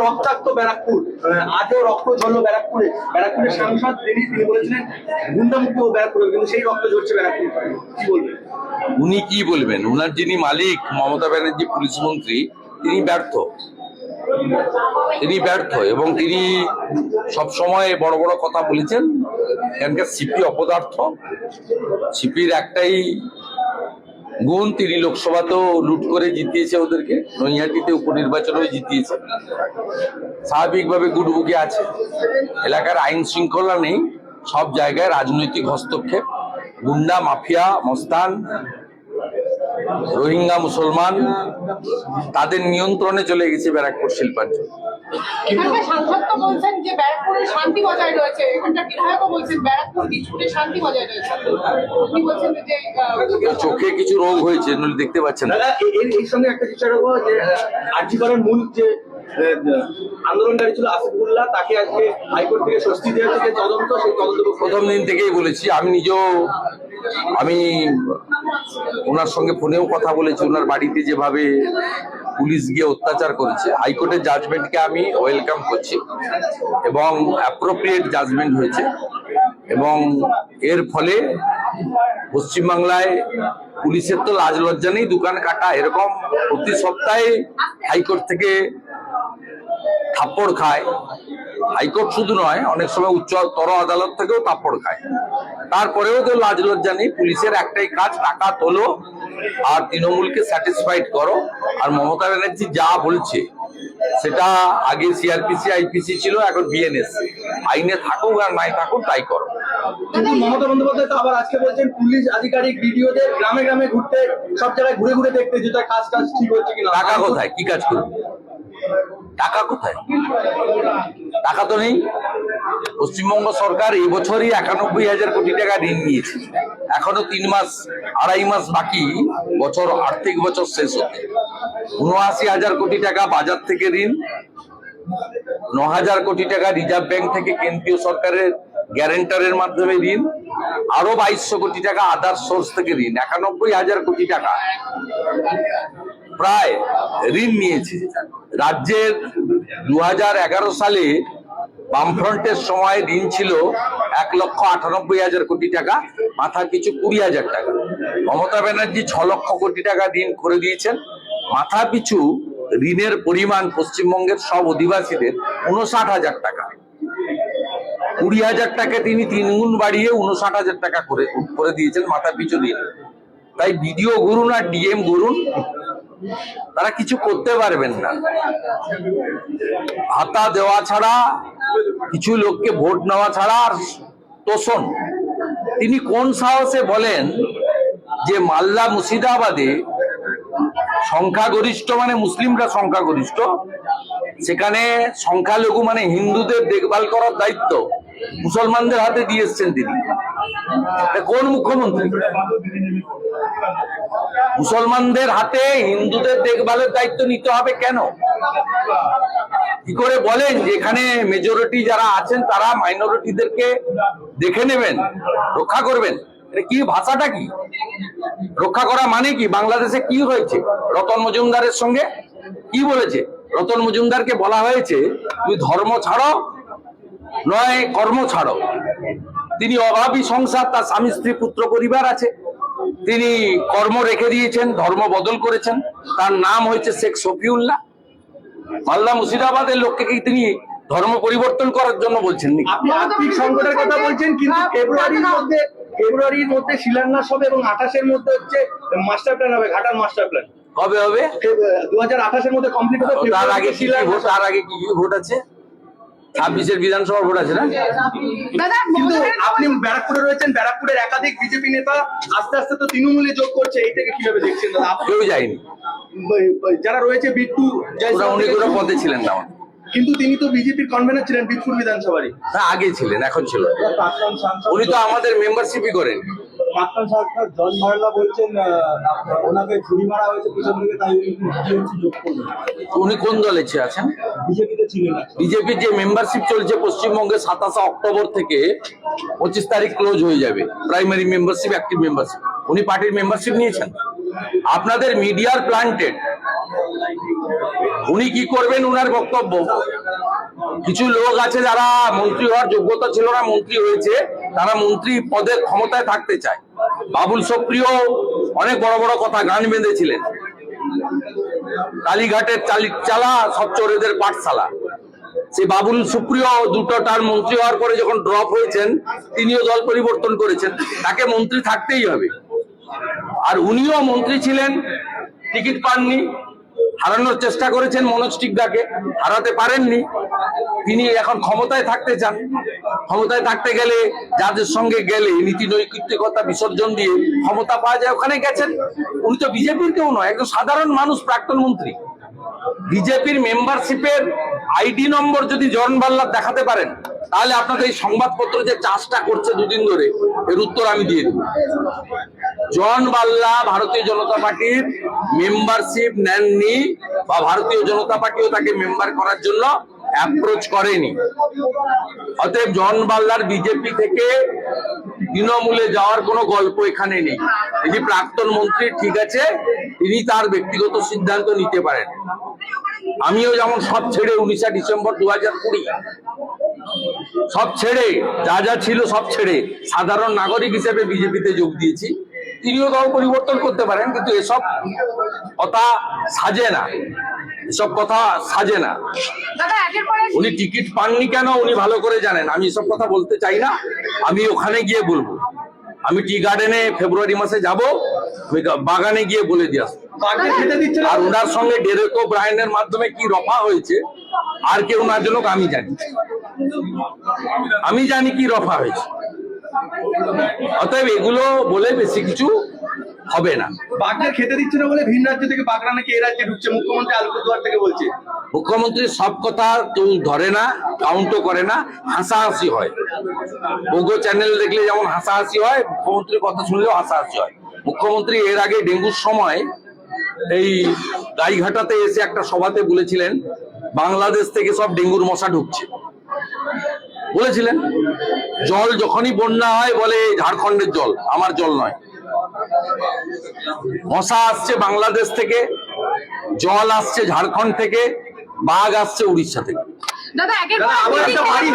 রক্তাক্ত ব্যারাকপুর, আজও রক্ত ঝরলো ব্যারাকপুরে। ব্যারাকপুরের সাংসদ তিনি বলেছিলেন গুন্ডামুক্ত ব্যারাকপুরে, কিন্তু সেই রক্ত ঝরছে ব্যারাকপুর। কি বলবেন? উনি কি বলবেন? উনার যিনি মালিক মমতা ব্যানার্জি পুলিশ মন্ত্রী, তিনি ব্যর্থ এবং তিনি সবসময় বড় বড় কথা বলেছেন। এখানকার সিপি অপদার্থ। সিপির একটাই গুণ, তিনি লোকসভাতেও লুট করে জিতিয়েছে ওদেরকে, নৈহাটিতে উপনির্বাচনেও জিতিয়েছে। স্বাভাবিকভাবে গুডবুকে আছে। এলাকার আইন শৃঙ্খলা নেই, সব জায়গায় রাজনৈতিক হস্তক্ষেপ, গুন্ডা মাফিয়া মস্তান রোহিঙ্গা মুসলমান তাদের নিয়ন্ত্রণে চলে গেছে ব্যারাকপুর শিল্পাঞ্চল। চোখে কিছু রোগ হয়েছে, দেখতে পাচ্ছেন না। এই সঙ্গে একটা জিনিস রাখবো যে আরজি করার মূল যে আন্দোলনকারী ছিল আসিফুল্লাহ, তাকে আজকে হাইকোর্ট থেকে স্বস্তি দেওয়া থেকে তদন্ত, সেই তদন্ত প্রথম দিন থেকেই বলেছি। আমি ওনার সঙ্গে ফোনেও কথা বলেছি। ওনার বাড়িতে যেভাবে পুলিশ গিয়ে অত্যাচার করেছে, হাইকোর্টের জাজমেন্টকে আমি ওয়েলকাম করছি এবং অ্যাপ্রোপ্রিয়েট জাজমেন্ট হয়েছে। এবং এর ফলে পশ্চিমবাংলায় পুলিশের তো লাজ লজ্জা নেই, দোকান কাটা এরকম প্রতি সপ্তাহে হাইকোর্ট থেকে থাপ্পড় খায়। হাইকোর্ট শুধু নয়, অনেক সময় উচ্চতর আদালত থেকেও থাপ্পড় খায়। তারপরেও তো লাজ লজ্জা নেই। পুলিশের একটাই কাজ, টাকা তোলো আর তৃণমূলকে স্যাটিসফাইড করো। আর মমতা ব্যানার্জি যা বলছে সেটা আগে সিআরপিসি আইপিসি ছিল, এখন বিএনএস। আইনে থাকুক আর নাই থাকুক তাই করো। কিন্তু মমতা বন্দ্যোপাধ্যায় তো আবার আজকে বলছেন পুলিশ আধিকারিক বিডিওদের গ্রামে গ্রামে ঘুরতে, সব জায়গায় ঘুরে ঘুরে দেখতে যে তার কাজ ঠিক হচ্ছে কিনা। টাকা কোথায়? কি কাজ করবে? টাকা কোথায়? টাকা তো নেই। পশ্চিমবঙ্গ সরকার এই বছরই 91,000 কোটি টাকা ঋণ নিয়েছে। এখনো 3 মাস 2.5 মাস বাকি বছর, আর্থিক বছর শেষ হতে। 79,000 কোটি টাকা বাজার থেকে ঋণ, 9,000 কোটি টাকা রিজার্ভ ব্যাংক থেকে কেন্দ্রীয় সরকারের গ্যারেন্টারের মাধ্যমে ঋণ, আরো 2200 কোটি টাকা আদার সোর্স থেকে ঋণ। 91,000 কোটি টাকা প্রায় ঋণ নিয়েছে। রাজ্যের 2011 সালে বামফ্রন্টের সময় ঋণ ছিল 1,98,000 কোটি টাকা, মাথা পিছু 20,000 টাকা। মমতা ব্যানার্জি 6 লক্ষ কোটি টাকা ঋণ করে দিয়েছেন। মাথা পিছু ঋণের পরিমাণ পশ্চিমবঙ্গের সব অধিবাসীদের 59,000 টাকা। 20,000 টাকা তিনি 3 গুণ বাড়িয়ে 59,000 টাকা করে দিয়েছেন মাথা পিছু ঋণ। তাই বিডিও গুরুন আর ডিএম গুরুন, তারা কিছু করতে পারবেন না। ভাতা দেওয়া ছাড়া, কিছু লোককে ভোট নেওয়া ছাড়া আর তোষণ। তিনি কোন সাহসে বলেন যে মালদা মুর্শিদাবাদে সংখ্যাগরিষ্ঠ মানে মুসলিমরা সংখ্যাগরিষ্ঠ, সেখানে সংখ্যালঘু মানে হিন্দুদের দেখভাল করার দায়িত্ব মুসলমানদের হাতে দিয়ে এসছেন তিনি? কোন মুখ্যমন্ত্রী? মুসলমানদের হাতে হিন্দুদের দেখভালের দায়িত্ব নিতে হবে কেন? কি করে বলেন যে এখানে মেজরিটি যারা আছেন তারা মাইনরিটিদেরকে দেখে নেবেন, রক্ষা করবেন? এটা কি ভাষাটা? কি রক্ষা করা মানে কি? বাংলাদেশে কি হয়েছে রতন মজুমদারের সঙ্গে? কি বলেছে? রতন মজুমদারকে বলা হয়েছে তুমি ধর্ম ছাড়ো নয় কর্ম ছাড়ো। তিনি অভাবী সংসার, তার স্বামী স্ত্রী পুত্র পরিবার আছে, তিনি কর্ম রেখে দিয়েছেন, ধর্ম বদল করেছেন। তার নাম হয়েছে শেখ শফিউল্লাহ। মালদা মুর্শিদাবাদের লোককে কি তিনি ধর্ম পরিবর্তন করার জন্য বলছেন নাকি? আপনি আর্থিক সংকটের কথা বলছেন, কিন্তু ফেব্রুয়ারির মধ্যে শিলান্যাস হবে এবং 28-এর মধ্যে হচ্ছে মাস্টার প্ল্যান হবে, ঘাটার মাস্টার প্ল্যান কবে হবে? 2028-এর মধ্যে কমপ্লিট হবে। তার আগে কি ভোট? তার আগে কি ভোট আছে? 26-এর বিধানসভা ভোট আছে না? কিন্তু আপনি ব্যারাকপুরে রয়েছেন, ব্যারাকপুরের একাধিক বিজেপি নেতা আস্তে আস্তে তো তৃণমূলে যোগ করছে, এইটাকে কিভাবে দেখছেন? কেউ যায়নি, যারা রয়েছে বিট্টু উনি কোনো পদে ছিলেন না। কিন্তু তিনি তো বিজেপির কনভেনার ছিলেন বিটপুর বিধানসভারই। না, আগে ছিলেন, এখন ছিল। উনি তো আমাদের মেম্বারশিপই করেন। প্রাক্তন সাংসদ জন ভার্লা বলছেন ওনাকে ছুরি মারা হয়েছে পিছন থেকে, তাই টিএমসি যোগ করবেন। উনি কোন দলে আছেন? বিজেপিতে ছিলেন। বিজেপির যে মেম্বারশিপ চলছে পশ্চিমবঙ্গে 27 অক্টোবর থেকে 25 তারিখ ক্লোজ হয়ে যাবে। Primary membership, active membership. উনি পার্টির মেম্বারশিপ নিয়েছেন। আপনাদের মিডিয়ার প্লান্টেড উনি কি করবেন উনার বক্তব্য। কিছু লোক আছে যারা মন্ত্রী হওয়ার যোগ্যতা ছিল না, মন্ত্রী হয়েছে, তারা মন্ত্রী পদে ক্ষমতায় থাকতে চায়। বাবুল সুপ্রিয় অনেক বড় বড় কথা গান বেঁধেছিলেন, কালীঘাটের চালা সব চোরেদের পাঠশালা। সে বাবুল সুপ্রিয় দুটো টার্ম মন্ত্রী হওয়ার পরে যখন ড্রপ হয়েছেন, তিনিও দল পরিবর্তন করেছেন, তাকে মন্ত্রী থাকতেই হবে। আর উনিও মন্ত্রী ছিলেন, টিকিট পাননি, হারানোর চেষ্টা করেছেন মনোজ টিগ্গাকে, হারাতে পারেননি। তিনি এখন ক্ষমতায় থাকতে চান। ক্ষমতায় থাকতে গেলে যাদের সঙ্গে গেলে নীতি নৈতিকতা বিসর্জন দিয়ে ক্ষমতা পাওয়া যায়, ওখানে গেছেন। উনি তো বিজেপির কেউ নয়, একজন সাধারণ মানুষ, প্রাক্তন মন্ত্রী। বিজেপির মেম্বারশিপের আইডি নম্বর যদি জন বাল্লার দেখাতে পারেন, তাহলে আপনাদের এই সংবাদপত্র যে চাষটা করছে দুদিন ধরে, এর উত্তর আমি দিয়ে দেব। জন বাল্লা ভারতীয় জনতা পার্টির মেম্বারশিপ নেননি, বা ভারতীয় জনতা পার্টিও তাকে মেম্বার করার জন্য অ্যাপ্রোচ করেনি। অতএব জন বাল্লার বিজেপি থেকে তৃণমূলে যাওয়ার কোনো গল্প এখানে নেই। তিনি প্রাক্তন মন্ত্রী, ঠিক আছে, তিনি তার ব্যক্তিগত সিদ্ধান্ত নিতে পারেন। আমিও যেমন সব ছেড়ে 19 ডিসেম্বর 2020 সব ছেড়ে, যা যা ছিল সব ছেড়ে সাধারণ নাগরিক হিসেবে বিজেপিতে যোগ দিয়েছি। তিনিও দল পরিবর্তন করতে পারেন, কিন্তু এসব কথা সাজে না, এসব কথা সাজে না। উনি টিকিট পাননি কেন উনি ভালো করে জানেন, আমি এসব কথা বলতে চাই না। আমি ওখানে গিয়ে বলবো। আমি টি গার্ডেনে ফেব্রুয়ারি মাসে যাব, আমি বাগানে গিয়ে বলে দিয়ে আসবো। বাঘকে খেতে দিচ্ছে না। আর ওনার সঙ্গে ডেরেক ও ব্রায়ানের মাধ্যমে কি রফা হয়েছে আর কেউ না জানুক, আমি জানি। আমি জানি কি রফা হয়েছে। অতএব এগুলো বলে বেশি কিছু হবে না। বাঘকে খেতে দিচ্ছে না বলে ভিন রাজ্য থেকে বাঘরা নাকি এই রাজ্যে ঢুকছে, মুখ্যমন্ত্রী আলিপুরদুয়ার থেকে বলছে। মুখ্যমন্ত্রী সব কথা কেউ ধরে না, কাউন্টও করে না, হাসাহাসি হয়। ওগো চ্যানেল দেখলে যেমন হাসাহাসি হয়, মুখ্যমন্ত্রীর কথা শুনলেও হাসাহাসি হয়। মুখ্যমন্ত্রী এর আগে ডেঙ্গুর সময় এই গাইঘাটাতে এসে একটা সভাতে বলেছিলেন, বাংলাদেশ থেকে সব ডেঙ্গুর মশা ঢুকছে বলেছিলেন। জল যখনই বন্যা হয় বলে ঝাড়খণ্ডের জল, আমার জল নয়। মশা আসছে বাংলাদেশ থেকে, জল আসছে ঝাড়খণ্ড থেকে, বাঘ আসছে উড়িষ্যা থেকে। দাদা দাদা, আবার একটা বাড়ি